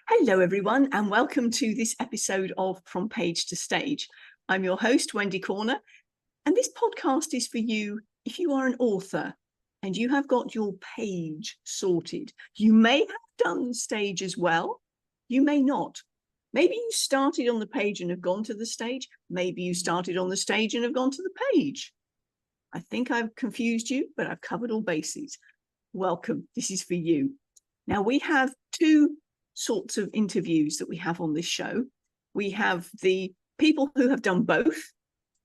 Hello, everyone, and welcome to this episode of From Page to Stage. I'm your host, Wendy Corner, and this podcast is for you if you are an author and you have got your page sorted. You may have done stage as well. You may not. Maybe you started on the page and have gone to the stage. Maybe you started on the stage and have gone to the page. I think I've confused you, but I've covered all bases. Welcome. This is for you. Now, we have two sorts of interviews that we have on this show. We have the people who have done both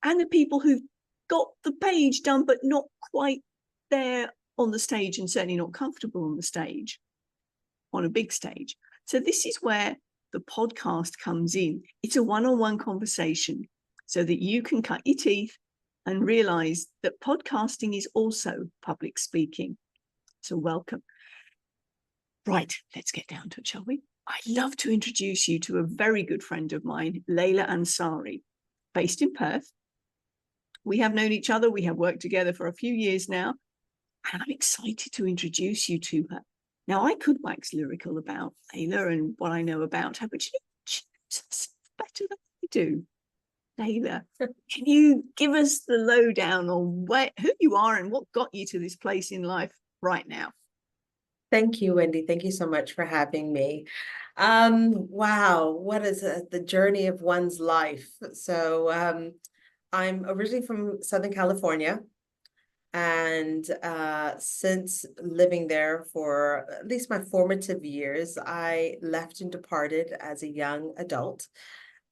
and the people who've got the page done but not quite there on the stage, and certainly not comfortable on the stage, on a big stage. So this is where the podcast comes in. It's a one-on-one conversation so that you can cut your teeth and realize that podcasting is also public speaking. So welcome. Right, let's get down to it, shall we? I'd love to introduce you to a very good friend of mine, Laila Ansari, based in Perth. We have known each other. We have worked together for a few years now, and I'm excited to introduce you to her. Now, I could wax lyrical about Laila and what I know about her, but she knows herself better than I do. Laila, can you give us the lowdown on who you are and what got you to this place in life right now? Thank you, Wendy. Thank you so much for having me. Wow, what is the journey of one's life? So I'm originally from Southern California, and since living there for at least my formative years, I left and departed as a young adult,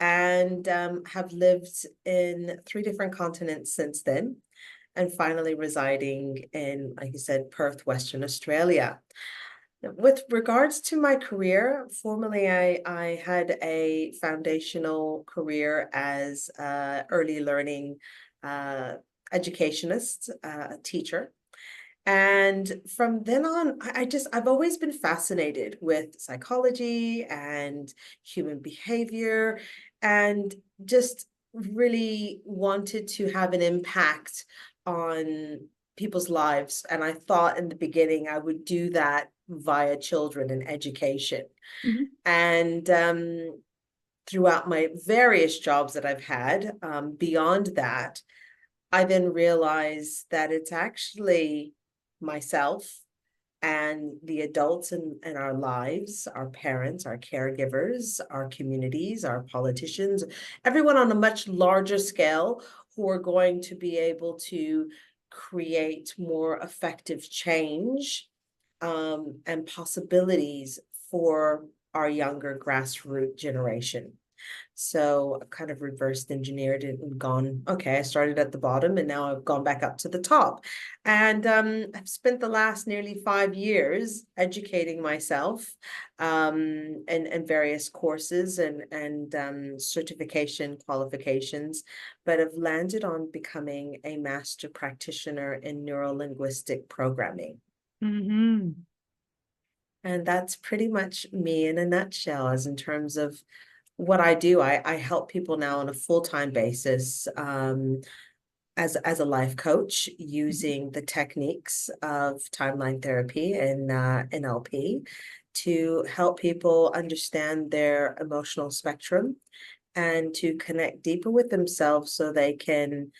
and have lived in 3 different continents since then, and finally residing in, like you said, Perth, Western Australia. With regards to my career, formerly I had a foundational career as early learning educationist, a teacher. And from then on, I've always been fascinated with psychology and human behavior, and just really wanted to have an impact on people's lives. And I thought in the beginning I would do that via children and education. Mm-hmm. And throughout my various jobs that I've had, beyond that, I then realized that it's actually myself and the adults in our lives, our parents, our caregivers, our communities, our politicians, everyone on a much larger scale who are going to be able to create more effective change and possibilities for our younger grassroots generation. So I've kind of reversed engineered it and gone, okay, I started at the bottom and now I've gone back up to the top. And I've spent the last nearly 5 years educating myself in various courses and certification qualifications, but have landed on becoming a master practitioner in neuro-linguistic programming. Mm-hmm. And that's pretty much me in a nutshell, as in terms of what I do. I help people now on a full-time basis as a life coach, using the techniques of timeline therapy and NLP to help people understand their emotional spectrum and to connect deeper with themselves so they can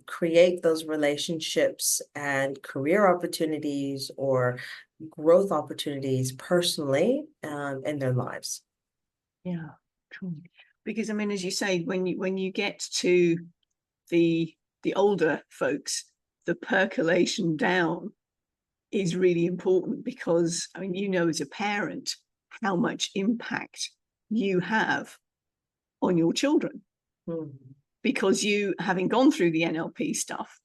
create those relationships and career opportunities or growth opportunities personally in their lives. Yeah, cool. Because I mean, as you say, when you get to the older folks, the percolation down is really important, because I mean, you know, as a parent, how much impact you have on your children. Mm-hmm. Because you, having gone through the NLP stuff,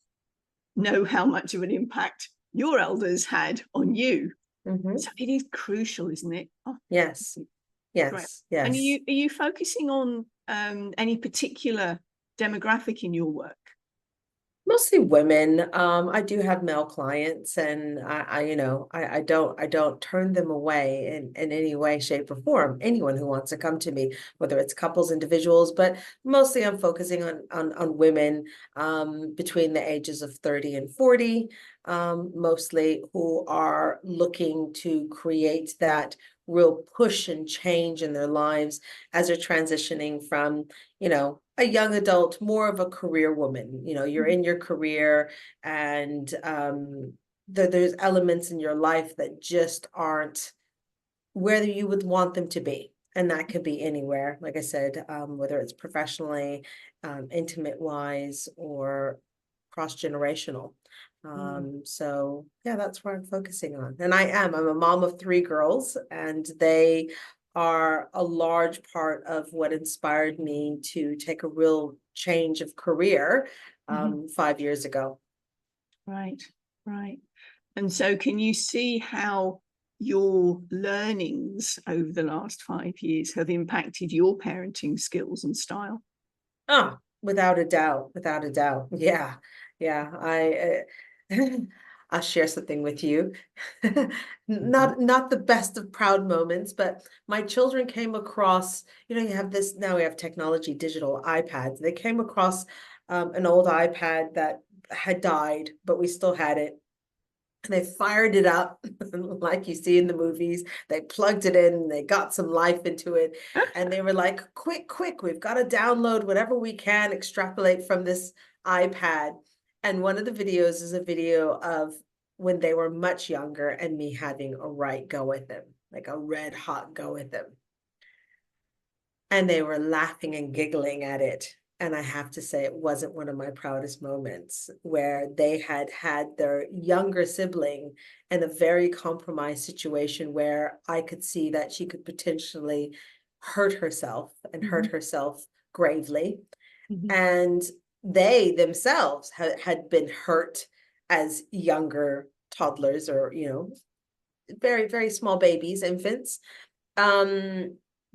know how much of an impact your elders had on you. Mm-hmm. So it is crucial, isn't it? Oh, yes. Yes. Great. Yes. And are you focusing on any particular demographic in your work? Mostly women. I do have male clients, and I don't turn them away in any way, shape, or form. Anyone who wants to come to me, whether it's couples, individuals, but mostly I'm focusing on women between the ages of 30 and 40, mostly, who are looking to create that real push and change in their lives as they're transitioning from, a young adult, more of a career woman. You're in your career, and there's elements in your life that just aren't where you would want them to be. And that could be anywhere, like I said, whether it's professionally, intimate wise, or cross-generational. So yeah, that's where I'm focusing on. And I'm a mom of 3 girls, and they are a large part of what inspired me to take a real change of career 5 years ago. Right. And so can you see how your learnings over the last 5 years have impacted your parenting skills and style? Oh, without a doubt. Yeah. I'll share something with you. Not the best of proud moments, but my children came across, you have this, now we have technology, digital iPads. They came across an old iPad that had died, but we still had it. And they fired it up like you see in the movies. They plugged it in, they got some life into it, and they were like, quick, we've got to download whatever we can, extrapolate from this iPad. And one of the videos is a video of when they were much younger and me having a right go with them, like a red hot go with them. And they were laughing and giggling at it. And I have to say, it wasn't one of my proudest moments, where they had their younger sibling in a very compromised situation where I could see that she could potentially hurt herself, and hurt herself gravely. And they themselves had been hurt as younger toddlers, or, very, very small babies, infants.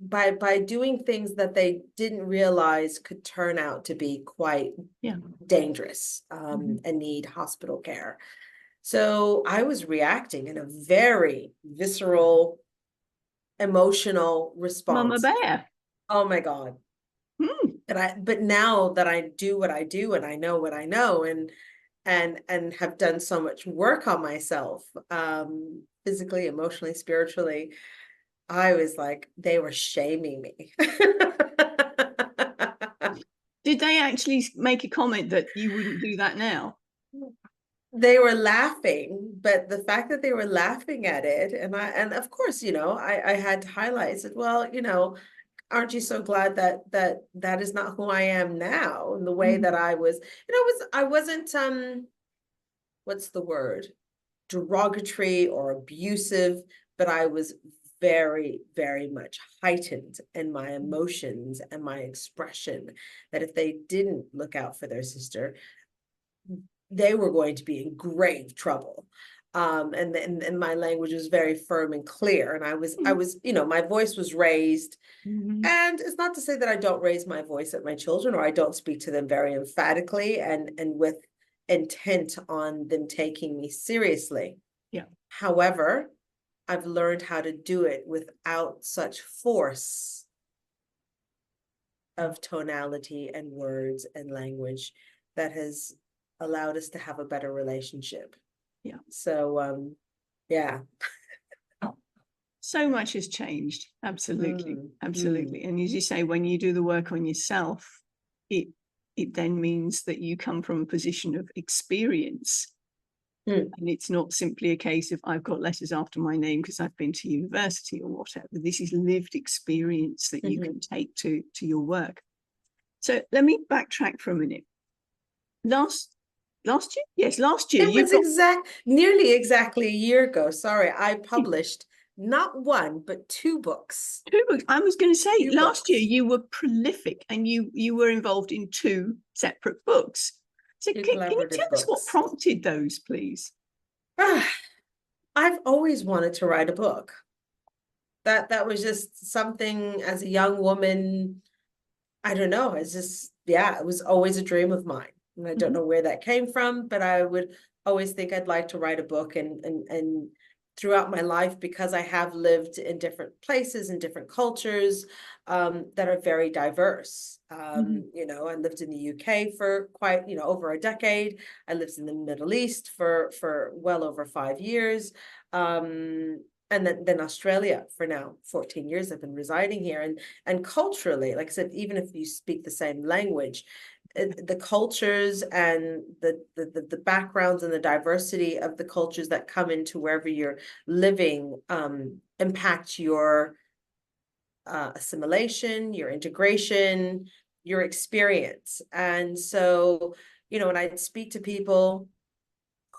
By doing things that they didn't realize could turn out to be quite dangerous, and need hospital care. So I was reacting in a very visceral, emotional response. Mama bear. Oh my God. But now that I do what I do, and I know what I know, and have done so much work on myself, physically, emotionally, spiritually, I was like, they were shaming me. Did they actually make a comment that you wouldn't do that now? They were laughing, but the fact that they were laughing at it, and of course, I had to highlight, I said, well, aren't you so glad that is not who I am now, and the way that I was, I wasn't, what's the word? Derogatory or abusive, but I was very, very much heightened in my emotions and my expression, that if they didn't look out for their sister, they were going to be in grave trouble. And my language was very firm and clear. And I was, my voice was raised. And it's not to say that I don't raise my voice at my children, or I don't speak to them very emphatically and with intent on them taking me seriously. Yeah. However, I've learned how to do it without such force of tonality and words and language, that has allowed us to have a better relationship. Yeah. So, yeah. So much has changed. Absolutely. Absolutely. And as you say, when you do the work on yourself, it then means that you come from a position of experience. And it's not simply a case of, I've got letters after my name because I've been to university or whatever. This is lived experience that you can take to your work. So let me backtrack for a minute. Last year? Yes, last year. It was nearly exactly a year ago. Sorry, I published not one, but 2 books. 2 books. I was going to say, last year you were prolific, and you were involved in 2 separate books. So can you tell us what prompted those, please? I've always wanted to write a book. That was just something, as a young woman, I don't know, it's just, it was always a dream of mine. And I don't know where that came from, but I would always think I'd like to write a book. And throughout my life, because I have lived in different places and different cultures that are very diverse. I lived in the UK for quite, over a decade. I lived in the Middle East for well over 5 years. and then Australia for now 14 years. I've been residing here, and culturally, like I said, even if you speak the same language, the cultures and the backgrounds and the diversity of the cultures that come into wherever you're living impact your assimilation, your integration, your experience. And so, you know, when I speak to people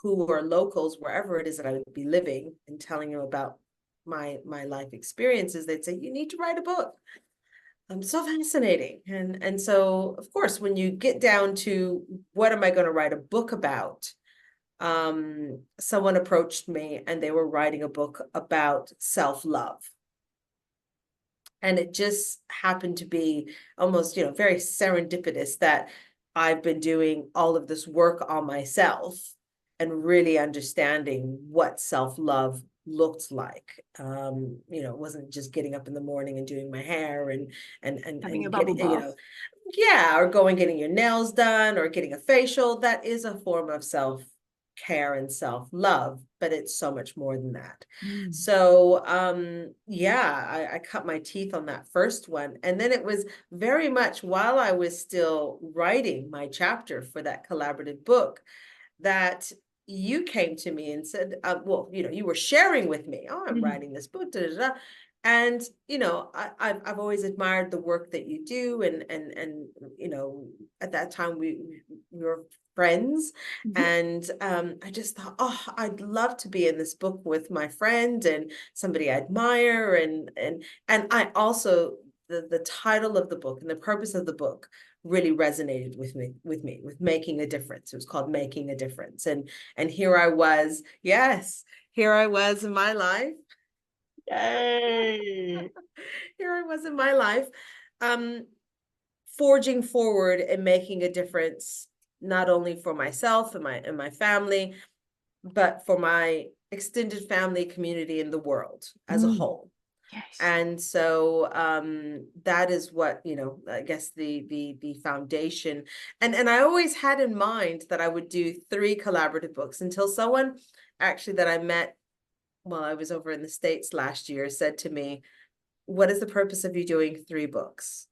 who are locals, wherever it is that I would be living, and telling them about my life experiences, they'd say, you need to write a book. So fascinating. And so, of course, when you get down to what am I going to write a book about, someone approached me and they were writing a book about self-love. And it just happened to be almost, you know, very serendipitous that I've been doing all of this work on myself and really understanding what self-love looked like. You know, it wasn't just getting up in the morning and doing my hair and Having a bubble getting, you bath. know, yeah, or going getting your nails done or getting a facial. That is a form of self-care and self-love, but it's so much more than that. So yeah, I cut my teeth on that first one. And then it was very much while I was still writing my chapter for that collaborative book that you came to me and said, well, you know, you were sharing with me, oh, I'm writing this book, da, da, da. And, you know, I've always admired the work that you do. And you know, at that time we were friends. And I just thought, oh, I'd love to be in this book with my friend and somebody I admire. And I also, the title of the book and the purpose of the book really resonated with making a difference. It was called Making a Difference. And here I was, yes, here I was in my life. Yay. Here I was in my life, forging forward and making a difference, not only for myself and my family, but for my extended family, community, and the world as a whole. Yes. And so that is what, you know, I guess the foundation. And I always had in mind that I would do 3 collaborative books until someone actually that I met while I was over in the States last year said to me, what is the purpose of you doing 3 books?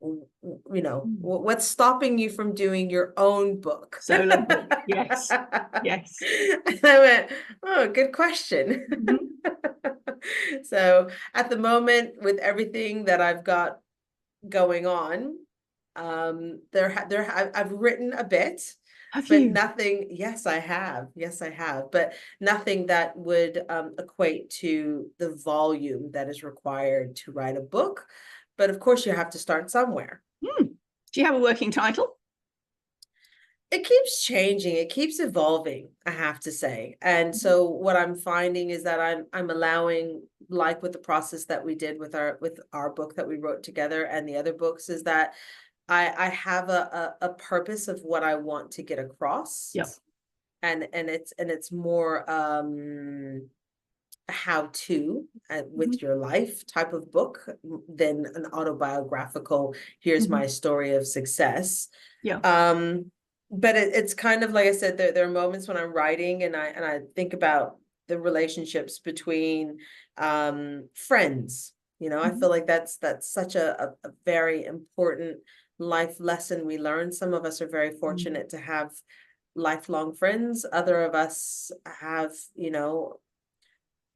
You know, what's stopping you from doing your own book? Solo book. Yes. Yes. And I went, oh, good question. So at the moment, with everything that I've got going on, I've written a bit, Have but you? nothing. Yes, I have. Yes, I have. But nothing that would equate to the volume that is required to write a book. But of course, you have to start somewhere. Do you have a working title? It keeps changing. It keeps evolving, I have to say. And so what I'm finding is that I'm allowing, like with the process that we did with our book that we wrote together and the other books, is that I have a purpose of what I want to get across. Yep. And it's more how to with your life type of book than an autobiographical, here's my story of success. Yeah. But it's kind of like I said, there are moments when I'm writing and I think about the relationships between friends. You know, I feel like that's such a very important life lesson we learn. Some of us are very fortunate to have lifelong friends. Other of us have, you know,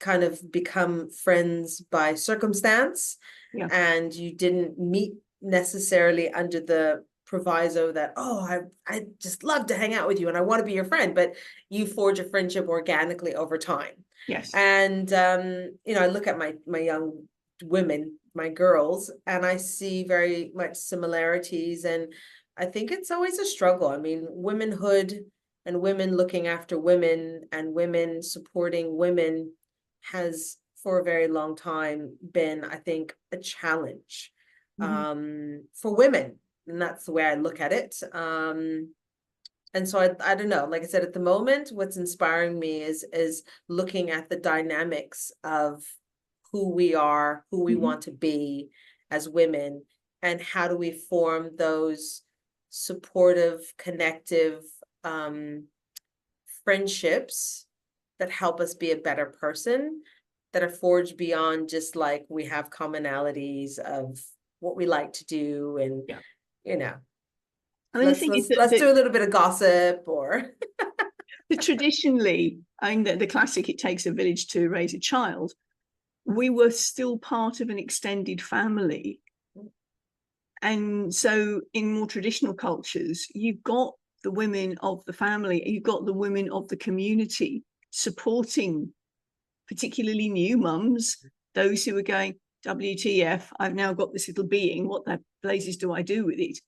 kind of become friends by circumstance, and you didn't meet necessarily under the proviso that, oh, I just love to hang out with you and I want to be your friend, but you forge a friendship organically over time. Yes. And you know, I look at my young women, my girls, and I see very much similarities, and I think it's always a struggle. I mean, womanhood and women looking after women and women supporting women has for a very long time been, I think, a challenge for women. And that's the way I look at it. And so I don't know, like I said, at the moment, what's inspiring me is looking at the dynamics of who we are, who we want to be as women, and how do we form those supportive, connective friendships that help us be a better person, that are forged beyond just like we have commonalities of what we like to do, and Yeah. I mean, the let's thing is let's do a little bit of gossip or traditionally, I mean, the classic, it takes a village to raise a child. We were still part of an extended family. And so in more traditional cultures, you've got the women of the family, you've got the women of the community supporting particularly new mums, those who are going, WTF, I've now got this little being, what the blazes do I do with it?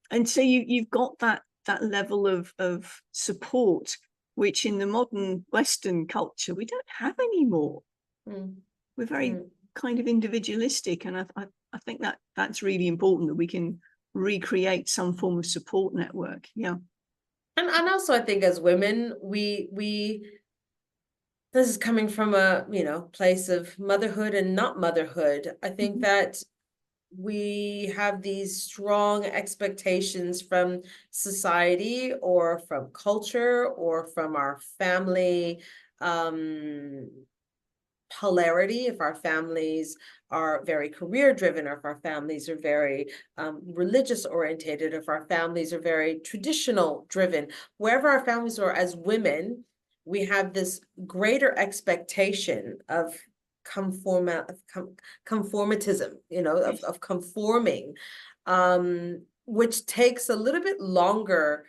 And so you've got that level of support, which in the modern Western culture, we don't have anymore. We're very kind of individualistic. And I think that's really important, that we can recreate some form of support network. Yeah. And also I think as women, we this is coming from a, place of motherhood and not motherhood. I think that we have these strong expectations from society or from culture or from our family polarity. If our families are very career driven, or if our families are very religious orientated, if our families are very traditional driven, wherever our families are, as women, we have this greater expectation of conformatism, of conforming, which takes a little bit longer,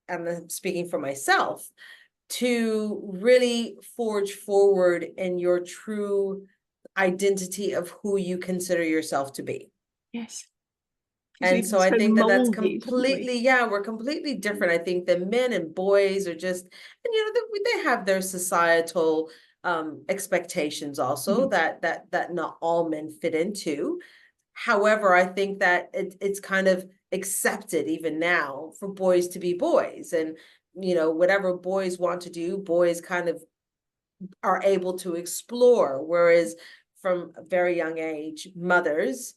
and I'm speaking for myself, to really forge forward in your true identity of who you consider yourself to be. Yes. And so I think that that's completely, we're completely different. I think that men and boys are just, and they have their societal expectations also that not all men fit into. However, I think that it's kind of accepted even now for boys to be boys, and whatever boys want to do, boys kind of are able to explore, whereas from a very young age, mothers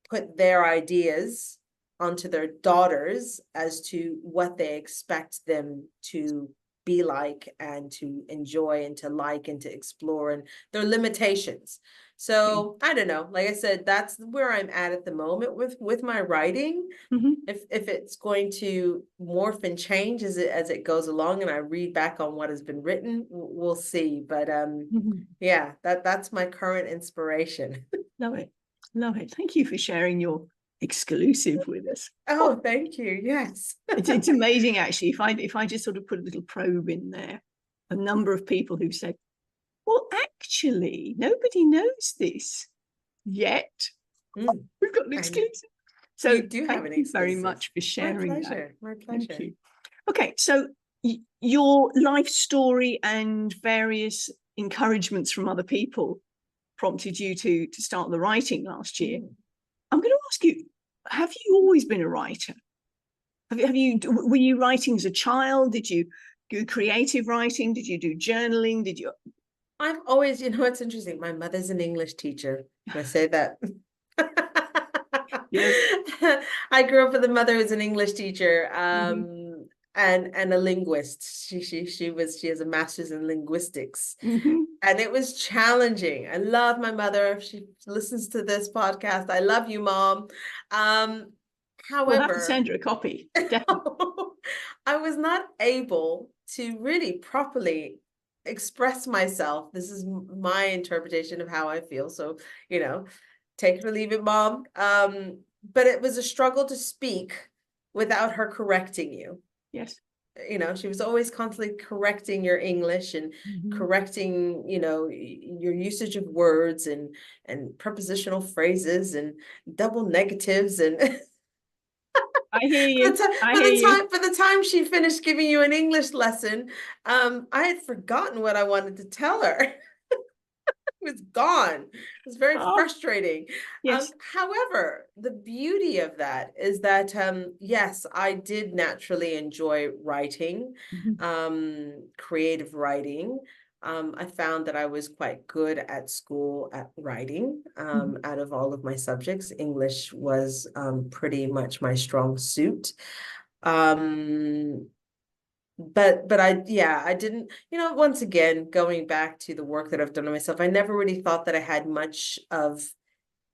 put their ideas onto their daughters as to what they expect them to be like and to enjoy and to like and to explore, and their limitations. So I don't know, like I said, that's where I'm at the moment with my writing. If it's going to morph and change as it goes along, and I read back on what has been written, we'll see. But yeah, that's my current inspiration. Love it. Thank you for sharing your exclusive with us. Oh, thank you. Yes. It's amazing, actually. If I just sort of put a little probe in there, a number of people who said, well, actually, nobody knows this yet. We've got an exclusive. So you do have thank you very much for sharing that. My pleasure. Thank you. Okay, so your life story and various encouragements from other people prompted you to start the writing last year. I'm going to ask you, have you always been a writer? Were you writing as a child? Did you do creative writing? Did you do journaling? I've always, it's interesting. My mother's an English teacher. Can I say that? Yes. I grew up with a mother who's an English teacher, and a linguist. She has a master's in linguistics. And it was challenging. I love my mother. If she listens to this podcast, I love you, Mom. However, we'll have to send her a copy. I was not able to really properly express myself. This is my interpretation of how I feel. So, take it or leave it, Mom. But it was a struggle to speak without her correcting you. Yes. She was always constantly correcting your English and correcting, your usage of words and prepositional phrases and double negatives. And I hear you. By the time she finished giving you an English lesson, I had forgotten what I wanted to tell her. It was gone. It was very frustrating. Yes. However, the beauty of that is that, yes, I did naturally enjoy writing, creative writing. I found that I was quite good at school at writing. Out of all of my subjects, English was pretty much my strong suit. but I didn't, once again, going back to the work that I've done on myself, I never really thought that I had much of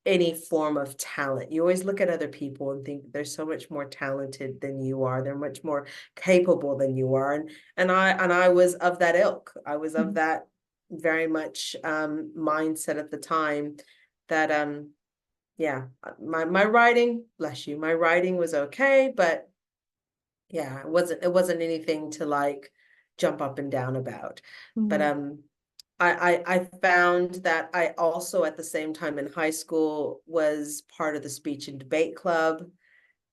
any form of talent. You always look at other people and think they're so much more talented than you are. They're much more capable than you are. And I was of that ilk. I was of that very much mindset at the time that my writing, bless you, my writing was okay, but yeah, it wasn't anything to like jump up and down about. But I found that I also at the same time in high school was part of the speech and debate club.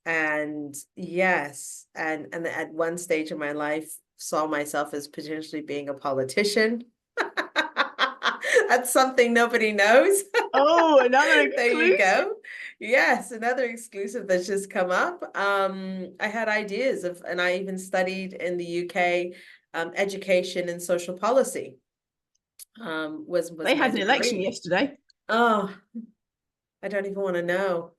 And yes, and at one stage in my life saw myself as potentially being a politician. That's something nobody knows. Oh, another There you exclusive. go. Yes, another exclusive that's just come up. I had ideas of, and I even studied in the UK, education and social policy. Was They my had an election degree. yesterday. Oh, I don't even want to know.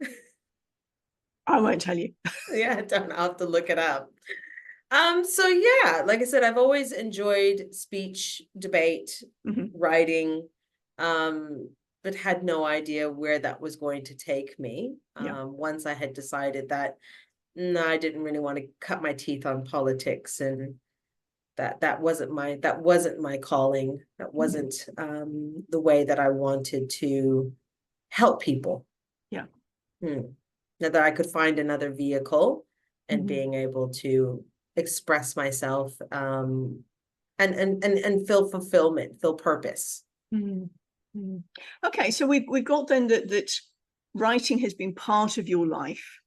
I won't tell you. Yeah, I don't. I'll have to look it up. So yeah, like I said, I've always enjoyed speech, debate, writing, but had no idea where that was going to take me. Yeah. Once I had decided that no, I didn't really want to cut my teeth on politics, and that wasn't my calling. That wasn't the way that I wanted to help people. Yeah. Now that I could find another vehicle and being able to express myself and feel fulfillment, feel purpose. Okay, so we've got then that writing has been part of your life.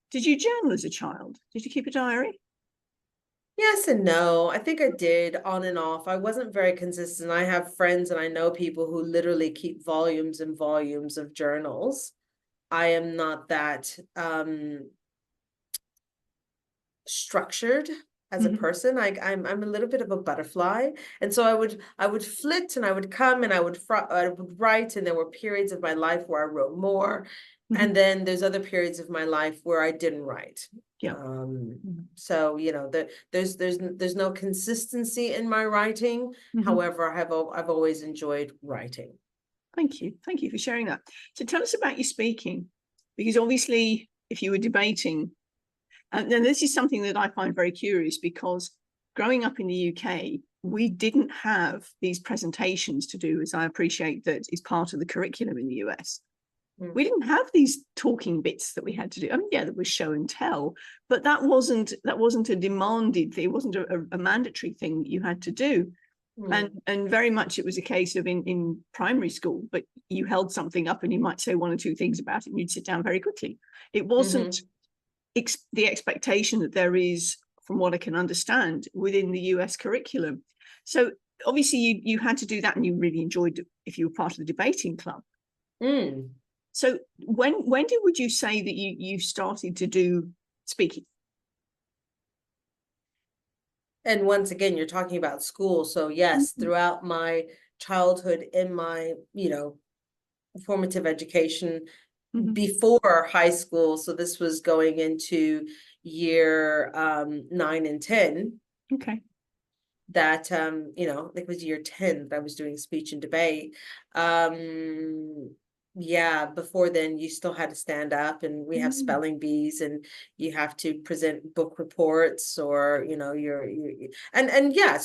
Did you journal as a child? Did you keep a diary? Yes and no. I think I did on and off. I wasn't very consistent. I have friends and I know people who literally keep volumes and volumes of journals. I am not that structured as a person. I'm a little bit of a butterfly, and so I would flit and I would come and I would write, and there were periods of my life where I wrote more, and then there's other periods of my life where I didn't write. Yeah. So there's no consistency in my writing. However, I've always enjoyed writing. Thank you for sharing that. So tell us about your speaking, because obviously if you were debating, and then this is something that I find very curious, because growing up in the UK, we didn't have these presentations to do, as I appreciate that is part of the curriculum in the US. We didn't have these talking bits that we had to do. I mean, yeah, that was show and tell, but that wasn't a demanded thing. It wasn't a mandatory thing that you had to do. And very much it was a case of in primary school, but you held something up and you might say one or two things about it and you'd sit down very quickly. It wasn't the expectation that there is, from what I can understand, within the US curriculum. So obviously you had to do that, and you really enjoyed it if you were part of the debating club. So when would you say that you started to do speaking? And once again, you're talking about school. So yes, throughout my childhood, in my, formative education, before high school. So this was going into year 9 and 10. Okay. That I think it was year 10 that I was doing speech and debate. Before then you still had to stand up, and we have spelling bees, and you have to present book reports, or so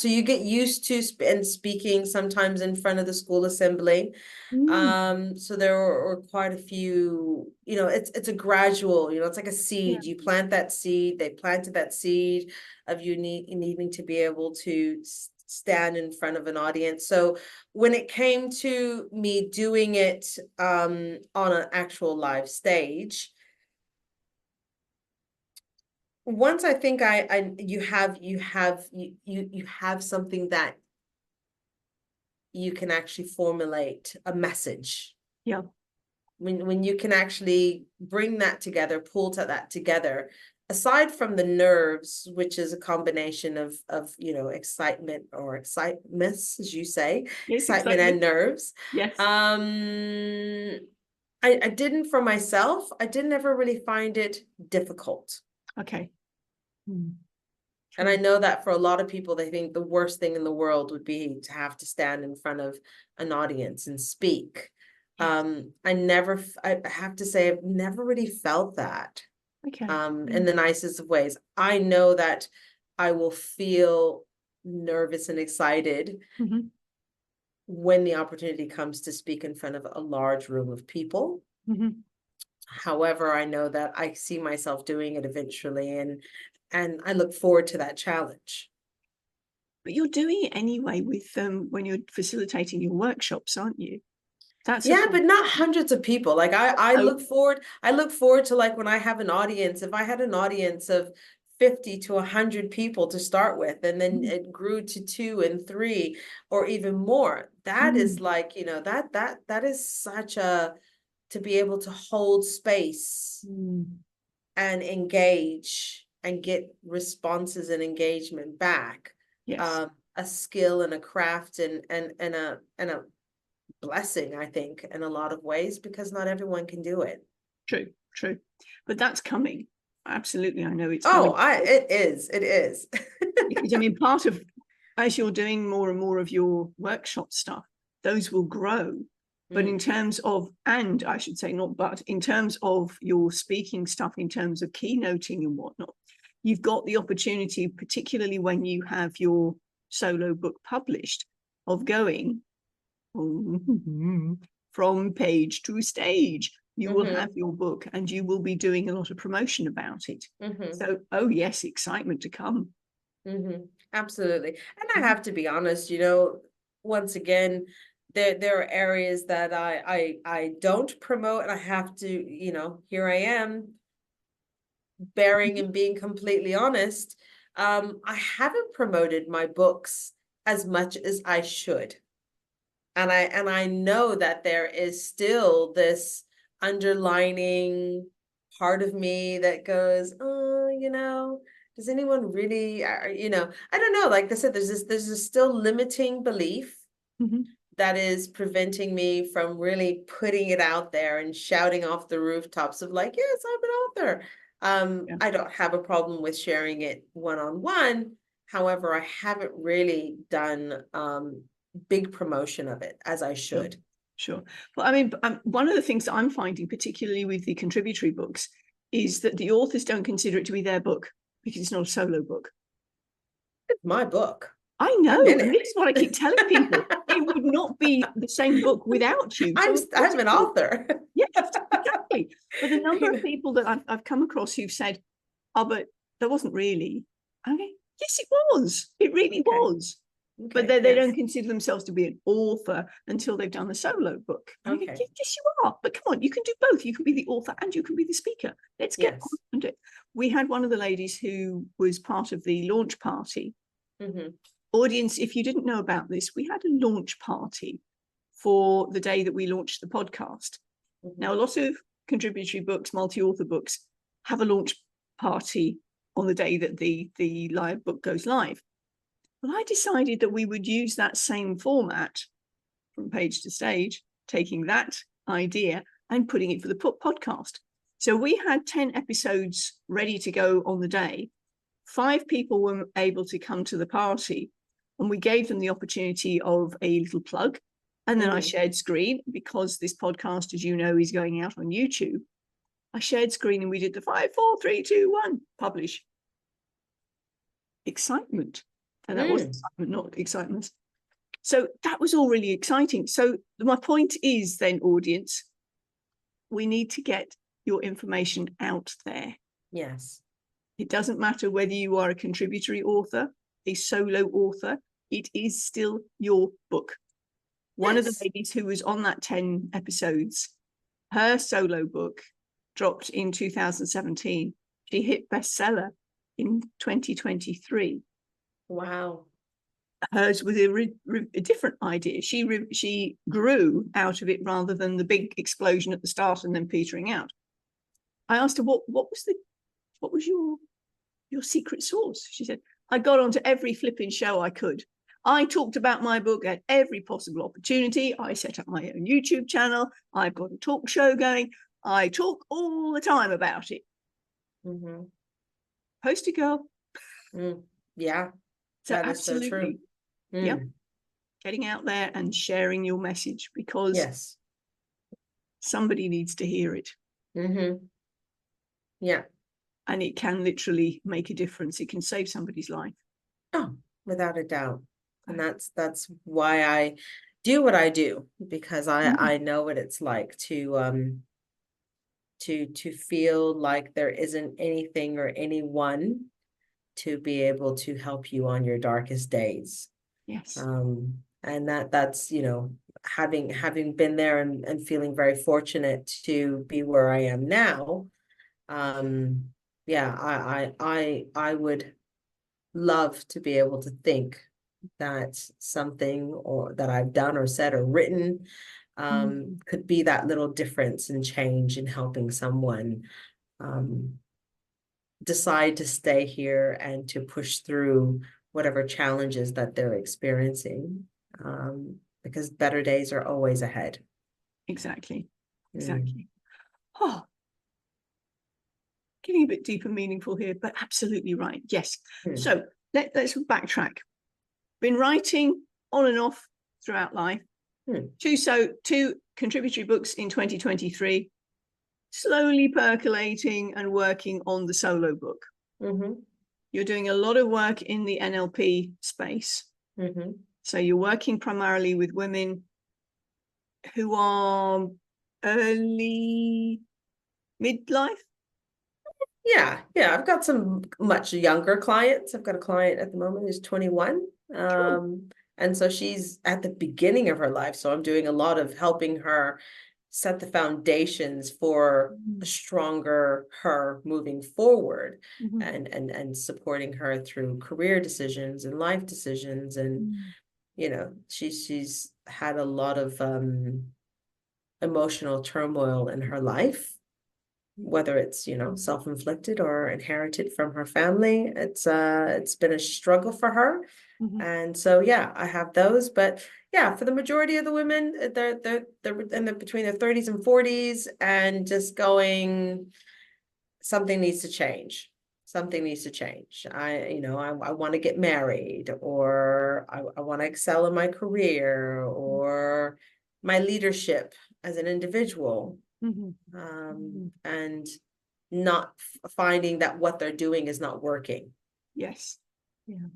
you get used to speaking sometimes in front of the school assembly. So there were quite a few, it's a gradual, it's like a seed. You plant that seed, they planted that seed of you needing to be able to stand in front of an audience. So when it came to me doing it on an actual live stage, once I think you have something that you can actually formulate a message. Yeah. When you can actually bring that together, pull that together, aside from the nerves, which is a combination of excitement or excitemus, as you say, excitement and nerves. Yes. I didn't, for myself, I didn't ever really find it difficult. Okay. And I know that for a lot of people, they think the worst thing in the world would be to have to stand in front of an audience and speak. Yes. I have to say, I've never really felt that, Okay. in the nicest of ways. I know that I will feel nervous and excited Mhm. when the opportunity comes to speak in front of a large room of people. Mhm. However, I know that I see myself doing it eventually, and I look forward to that challenge. But you're doing it anyway with when you're facilitating your workshops, aren't you? That's a Yeah, full. but not hundreds of people. Like I Oh, look forward to, like, when I have an audience, if I had an audience of 50 to 100 people to start with, and then mm, it grew to 2 and 3 or even more. That is, mm, like, that is such a, to be able to hold space mm. and engage and get responses and engagement back. Yes, A skill and a craft, and a blessing, I think, in a lot of ways, because not everyone can do it. true, true. But that's coming. Absolutely, I know it's Oh, coming. it is. Because I mean, part of, as you're doing more and more of your workshop stuff, those will grow. But in Mm, terms of, and I should say not but, in terms of your speaking stuff, in terms of keynoting and whatnot, you've got the opportunity, particularly when you have your solo book published, of going from page to stage. You will have mhm, your book and you will be doing a lot of promotion about it. mhm, So, oh yes, excitement to come. mhm. Absolutely. And I Mhm. have to be honest, once again, there are areas that I don't promote, and I have to, here I am, bearing and being completely honest. I haven't promoted my books as much as I should. And I know that there is still this underlining part of me that goes, oh, does anyone really, I don't know. Like I said, there's this still limiting belief Mhm. that is preventing me from really putting it out there and shouting off the rooftops of, like, yes, I'm an author. Yeah, I don't have a problem with sharing it one-on-one. However, I haven't really done big promotion of it as I sure, should. sure. Well, I mean, one of the things that I'm finding, particularly with the contributory books, is that the authors don't consider it to be their book because it's not a solo book. It's my book. I I'm know, in and it. this is what I keep telling people. It would not be the same book without you. I'm So of course I'm it's an yours. author. Yes, exactly. But the number You of know? people that I've come across who've said, oh, but there wasn't really. I'm going, yes, it was. It really Okay. was. But Okay. they don't Yes. consider themselves to be an author until they've done a solo book. And I go, Okay. yes, you are. But come on, you can do both. You can be the author and you can be the speaker. Let's get on Yes. and do it. We had one of the ladies who was part of the launch party. Hmm. Audience, if you didn't know about this, we had a launch party for the day that we launched the podcast. Hmm. Now, a lot of contributory books, multi-author books, have a launch party on the day that the live book goes live. Well, I decided that we would use that same format from page to stage, taking that idea and putting it for the podcast. So we had 10 episodes ready to go on the day. 5 people were able to come to the party, and we gave them the opportunity of a little plug. And then I Hmm. shared screen because this podcast, as you know, is going out on YouTube. I shared screen and we did the 5, 4, 3, 2, 1, publish. Excitement. And that was Mm. excitement, not excitement. So that was all really exciting. So my point is then, audience, we need to get your information out there. Yes. It doesn't matter whether you are a contributory author, a solo author, it is still your book. One of the Yes. ladies who was on that 10 episodes, her solo book dropped in 2017. She hit bestseller in 2023. Wow. Hers was a different idea. She grew out of it rather than the big explosion at the start and then petering out. I asked her what was your secret sauce? She said, I got onto every flipping show I could. I talked about my book at every possible opportunity. I set up my own YouTube channel. I've got a talk show going. I talk all the time about it. Mm-hmm. Poster girl. Mm. Yeah, So that is so true. absolutely, yeah, getting out there and sharing your message, because Yes. somebody needs to hear it. Yeah. And it can literally make a difference. It can save somebody's life. Oh, without a doubt. And that's why I do what I do, because I know what it's like to feel like there isn't anything or anyone to be able to help you on your darkest days. Yes. And that's, you know, having been there and feeling very fortunate to be where I am now. Yeah, I would love to be able to think that something or that I've done or said or written could be that little difference and change in helping someone decide to stay here and to push through whatever challenges that they're experiencing, because better days are always ahead. Exactly. Oh, getting a bit deeper, meaningful here, but absolutely right. Yes. So let's backtrack. Been writing on and off throughout life. Two contributory books in 2023. Slowly percolating and working on the solo book. You're doing a lot of work in the NLP space. So you're working primarily with women who are early midlife. Yeah, I've got some much younger clients. I've got a client at the moment who's 21. And so she's at the beginning of her life. So I'm doing a lot of helping her set the foundations for a stronger her moving forward, and supporting her through career decisions and life decisions. And you know, she's had a lot of emotional turmoil in her life, whether it's, you know, self-inflicted or inherited from her family. It's been a struggle for her. And so yeah, I have those. But yeah, for the majority of the women, they're in between their 30s and 40s and just going, something needs to change. Something needs to change. I want to get married, or I want to excel in my career or my leadership as an individual. And not finding that what they're doing is not working. Yes. Yeah.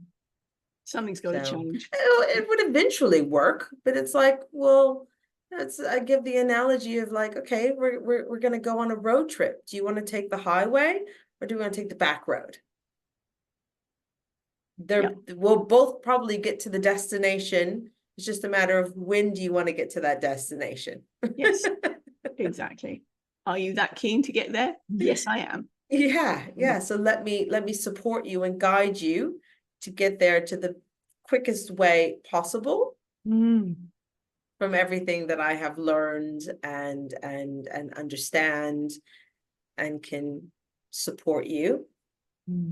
Something's got to change. It would eventually work, but it's like, well, I give the analogy of like, okay, we're going to go on a road trip. Do you want to take the highway or do you want to take the back road? We'll both probably get to the destination. It's just a matter of when do you want to get to that destination? Yes, exactly. Are you that keen to get there? Yes, I am. Yeah. So let me support you and guide you to get there to the quickest way possible, from everything that I have learned and understand, and can support you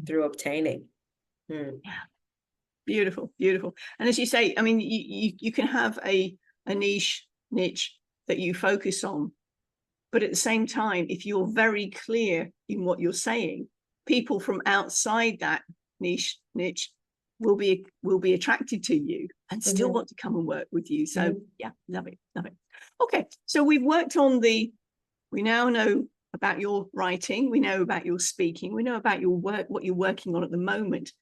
through obtaining. Yeah. Beautiful. And as you say, I mean, you can have a niche that you focus on, but at the same time, if you're very clear in what you're saying, people from outside that niche will be attracted to you and still want to come and work with you. So yeah, love it. Okay, so we now know about your writing, we know about your speaking, we know about your work, what you're working on at the moment.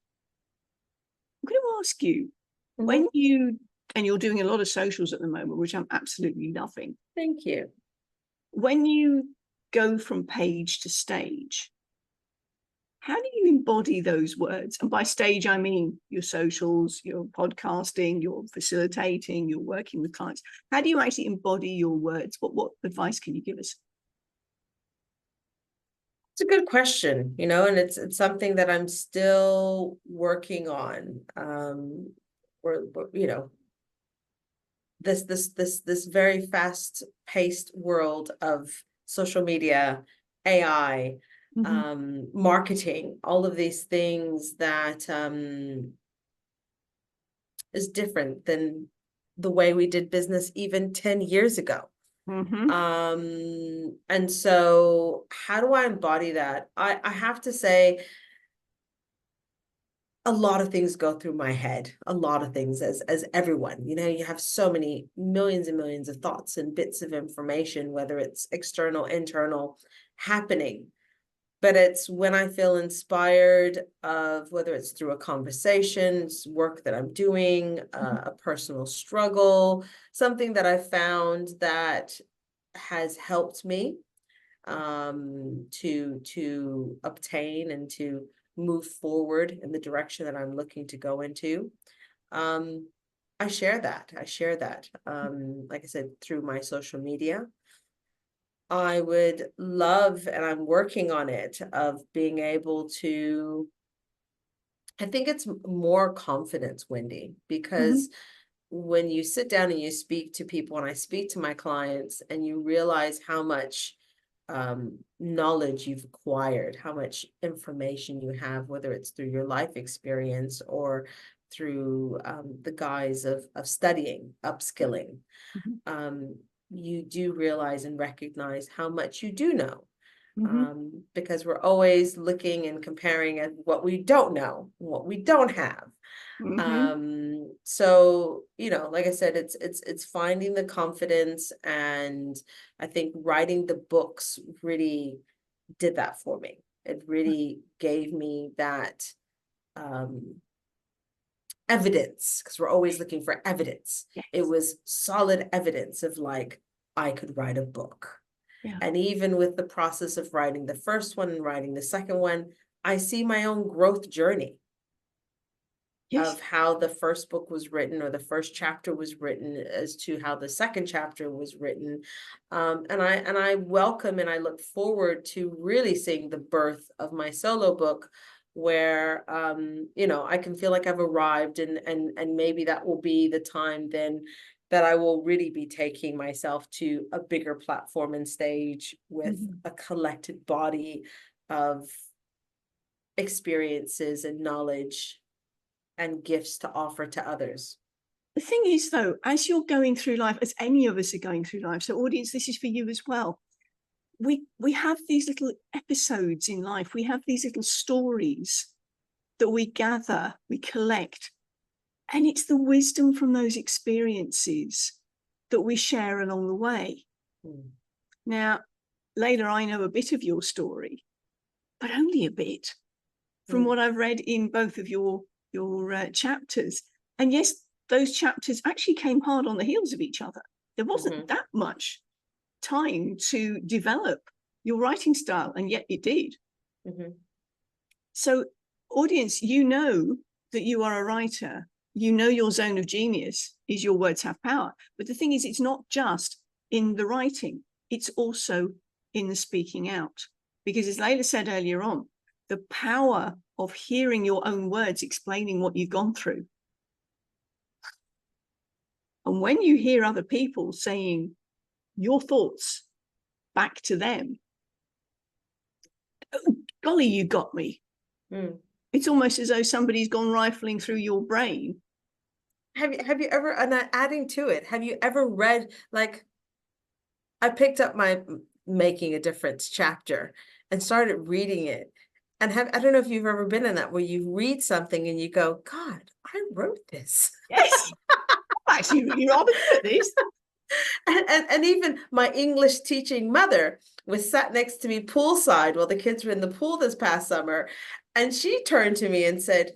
I'm going to ask you, when you're doing a lot of socials at the moment, which I'm absolutely loving. Thank you. When you go from page to stage, how do you embody those words? And by stage, I mean your socials, your podcasting, your facilitating, you're working with clients. How do you actually embody your words? What advice can you give us? It's a good question, you know, and it's something that I'm still working on. You know, this very fast-paced world of social media, AI, marketing, all of these things that is different than the way we did business even 10 years ago. And so how do I embody that? I have to say, a lot of things go through my head, a lot of things, as everyone, you know, you have so many millions and millions of thoughts and bits of information, whether it's external, internal, happening. But it's when I feel inspired of whether it's through a conversation, work that I'm doing, a personal struggle, something that I found that has helped me to obtain and to move forward in the direction that I'm looking to go into. I share that. Like I said, through my social media. I would love, and I'm working on it, of being able to, I think it's more confidence, Wendy, because when you sit down and you speak to people, and I speak to my clients, and you realize how much knowledge you've acquired, how much information you have, whether it's through your life experience or through the guise of studying, upskilling, you do realize and recognize how much you do know. Because we're always looking and comparing at what we don't know, what we don't have. So, you know, like I said, it's finding the confidence, and I think writing the books really did that for me. It really gave me that evidence, because we're always looking for evidence. Yes. It was solid evidence of like, I could write a book. Yeah. And even with the process of writing the first one and writing the second one, I see my own growth journey. Yes. Of how the first book was written, or the first chapter was written, as to how the second chapter was written. And I welcome and I look forward to really seeing the birth of my solo book, where you know, I can feel like I've arrived, and maybe that will be the time then that I will really be taking myself to a bigger platform and stage with a collected body of experiences and knowledge and gifts to offer to others. The thing is, though, as you're going through life, as any of us are going through life, so audience, this is for you as well. We have these little episodes in life. We have these little stories that we gather, we collect, and it's the wisdom from those experiences that we share along the way. Now, Laila, I know a bit of your story, but only a bit, from what I've read in both of your chapters. And yes, those chapters actually came hard on the heels of each other. There wasn't that much time to develop your writing style, and yet it did. So, audience, you know that you are a writer. You know your zone of genius is your words have power. But the thing is, it's not just in the writing, it's also in the speaking out. Because as Laila said earlier on, the power of hearing your own words explaining what you've gone through. And when you hear other people saying your thoughts back to them, oh, golly, you got me. It's almost as though somebody's gone rifling through your brain. Have you ever, and adding to it, have you ever read, like, I picked up my Making a Difference chapter and started reading it. And I don't know if you've ever been in that, where you read something and you go, God, I wrote this. Yes. I'm actually really rather good at this. And even my English teaching mother was sat next to me poolside while the kids were in the pool this past summer. And she turned to me and said,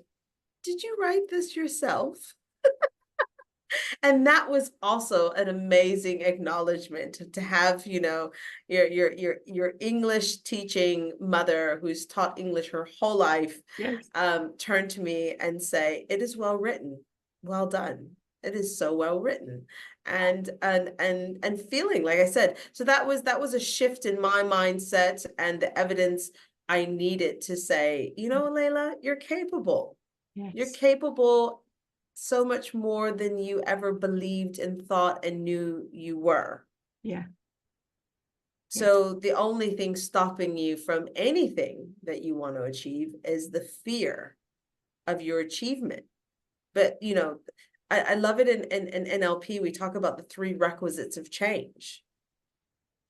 did you write this yourself? And that was also an amazing acknowledgement to have, you know, your English teaching mother, who's taught English her whole life, turn to me and say, it is well written, well done. It is so well written. And feeling, like I said, so that was a shift in my mindset and the evidence I needed to say, you know, Laila, you're capable. You're capable so much more than you ever believed and thought and knew you were. So the only thing stopping you from anything that you want to achieve is the fear of your achievement. But, you know, I love it in NLP, we talk about the 3 requisites of change.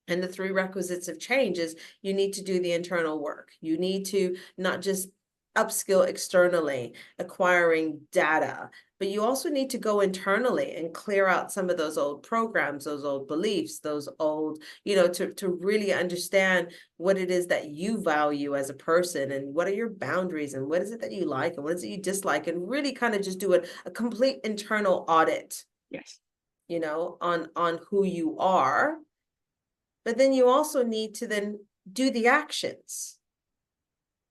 And the 3 requisites of change is you need to do the internal work. You need to not just upskill externally, acquiring data, but you also need to go internally and clear out some of those old programs, those old beliefs, those old, to really understand what it is that you value as a person, and what are your boundaries, and what is it that you like, and what is it you dislike, and really kind of just do a complete internal audit. Yes. On who you are. But then you also need to then do the actions.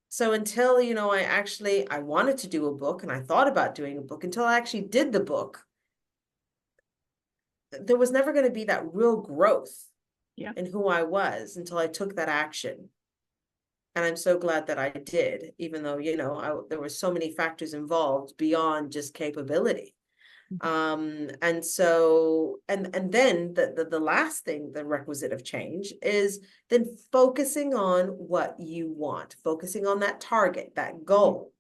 So until, I wanted to do a book, and I thought about doing a book, until I actually did the book, there was never going to be that real growth in who I was until I took that action. And I'm so glad that I did, even though, there were so many factors involved beyond just capability. And so, and then the last thing, the requisite of change, is then focusing on what you want, focusing on that target, that goal.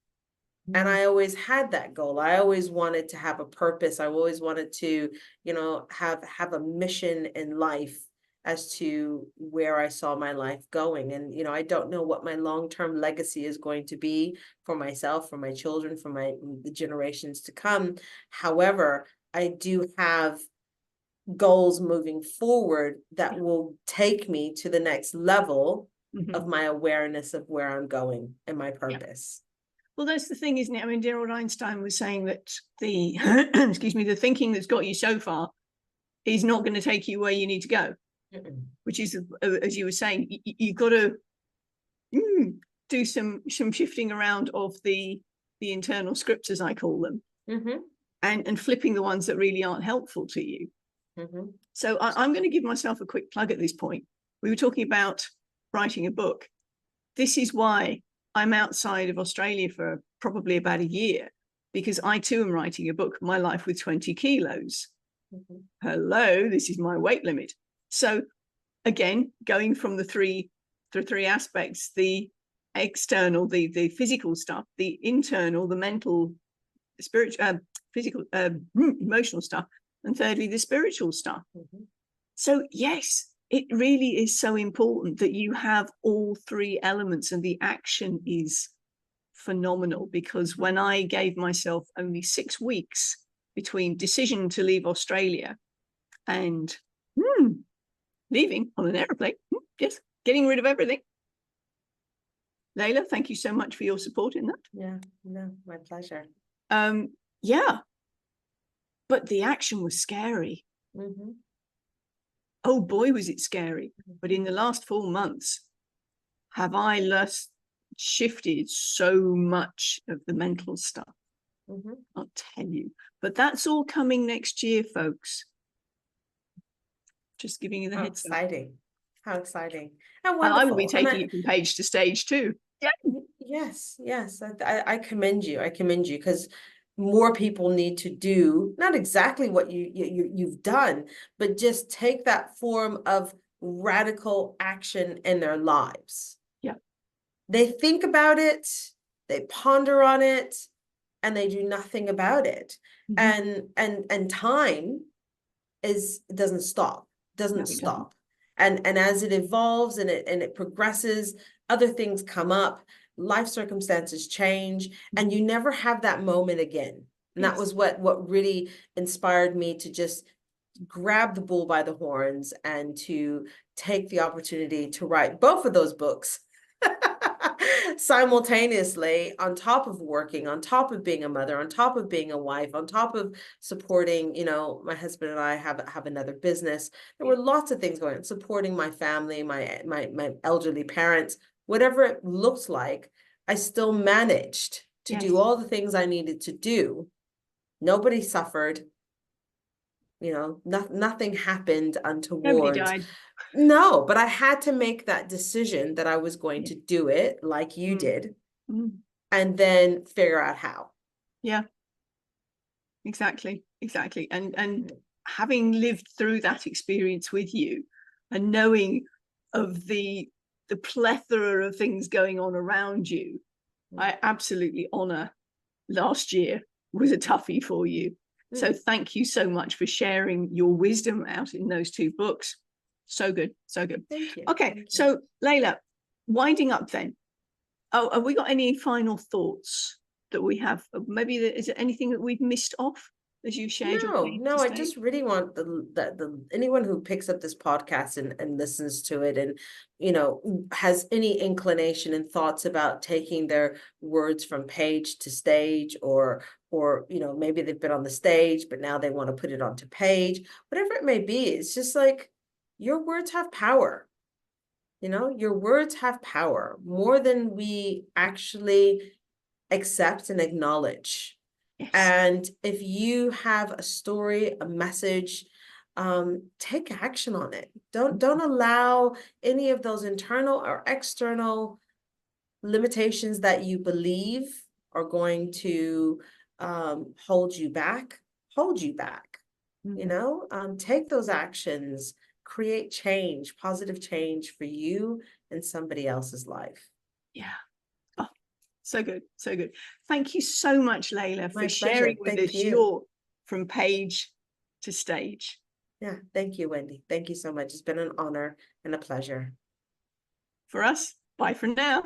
And I always had that goal. I always wanted to have a purpose. I always wanted to, have a mission in life as to where I saw my life going. And, I don't know what my long-term legacy is going to be for myself, for my children, for the generations to come. However, I do have goals moving forward that will take me to the next level of my awareness of where I'm going and my purpose. Well, that's the thing, isn't it? I mean, dear old Einstein was saying that the, excuse me, the thinking that's got you so far is not going to take you where you need to go. Which is, as you were saying, you've got to do some shifting around of the internal scripts, as I call them, and flipping the ones that really aren't helpful to you. So I'm going to give myself a quick plug at this point. We were talking about writing a book. This is why I'm outside of Australia for probably about a year, because I too am writing a book, My Life with 20 Kilos. Hello, this is my weight limit. So again, going from the three aspects, the external, the physical stuff, the internal, the mental, spiritual, physical, emotional stuff, and thirdly, the spiritual stuff. So yes, it really is so important that you have all three elements, and the action is phenomenal, because when I gave myself only 6 weeks between decision to leave Australia and leaving on an aeroplane, yes, getting rid of everything. Laila, thank you so much for your support in that. Yeah, no, my pleasure. Yeah, but the action was scary. Oh boy, was it scary. But in the last 4 months, have I shifted so much of the mental stuff. I'll tell you. But that's all coming next year, folks. Just giving you the heads up. How exciting. And I will be taking it from page to stage too. Yeah. Yes. I commend you. Because more people need to do not exactly what you've done, but just take that form of radical action in their lives. Yeah. They think about it, they ponder on it, and they do nothing about it. And time doesn't stop. And as it evolves and it progresses, other things come up, life circumstances change, and you never have that moment again. And that was what really inspired me to just grab the bull by the horns and to take the opportunity to write both of those books simultaneously, on top of working, on top of being a mother, on top of being a wife, on top of supporting, my husband and I have another business. There were lots of things going on, supporting my family, my elderly parents, whatever it looked like. I still managed to do all the things I needed to do. Nobody suffered. Nothing happened untoward. Nobody died. No, but I had to make that decision that I was going to do it like you did, and then figure out how. Yeah, exactly. And having lived through that experience with you, and knowing of the plethora of things going on around you, I absolutely honor last year was a toughie for you. So thank you so much for sharing your wisdom out in those 2 books. So good. Thank you. Okay, so Laila, winding up then, Oh, have we got any final thoughts that we have? Maybe is there anything that we've missed off as you shared your page No, to I stage? just really want the anyone who picks up this podcast and listens to it and, you know, has any inclination and thoughts about taking their words from page to stage, or, you know, maybe they've been on the stage, but now they want to put it onto page, whatever it may be. It's just like, your words have power. You know, your words have power more than we actually accept and acknowledge. Yes. And if you have a story, a message, take action on it. Don't allow any of those internal or external limitations that you believe are going to hold you back. You know, take those actions, create change, positive change for you and somebody else's life. Yeah. Oh, so good. So good. Thank you so much, Laila, for sharing with us your from page to stage. Yeah. Thank you, Wendy. Thank you so much. It's been an honor and a pleasure. For us, bye for now.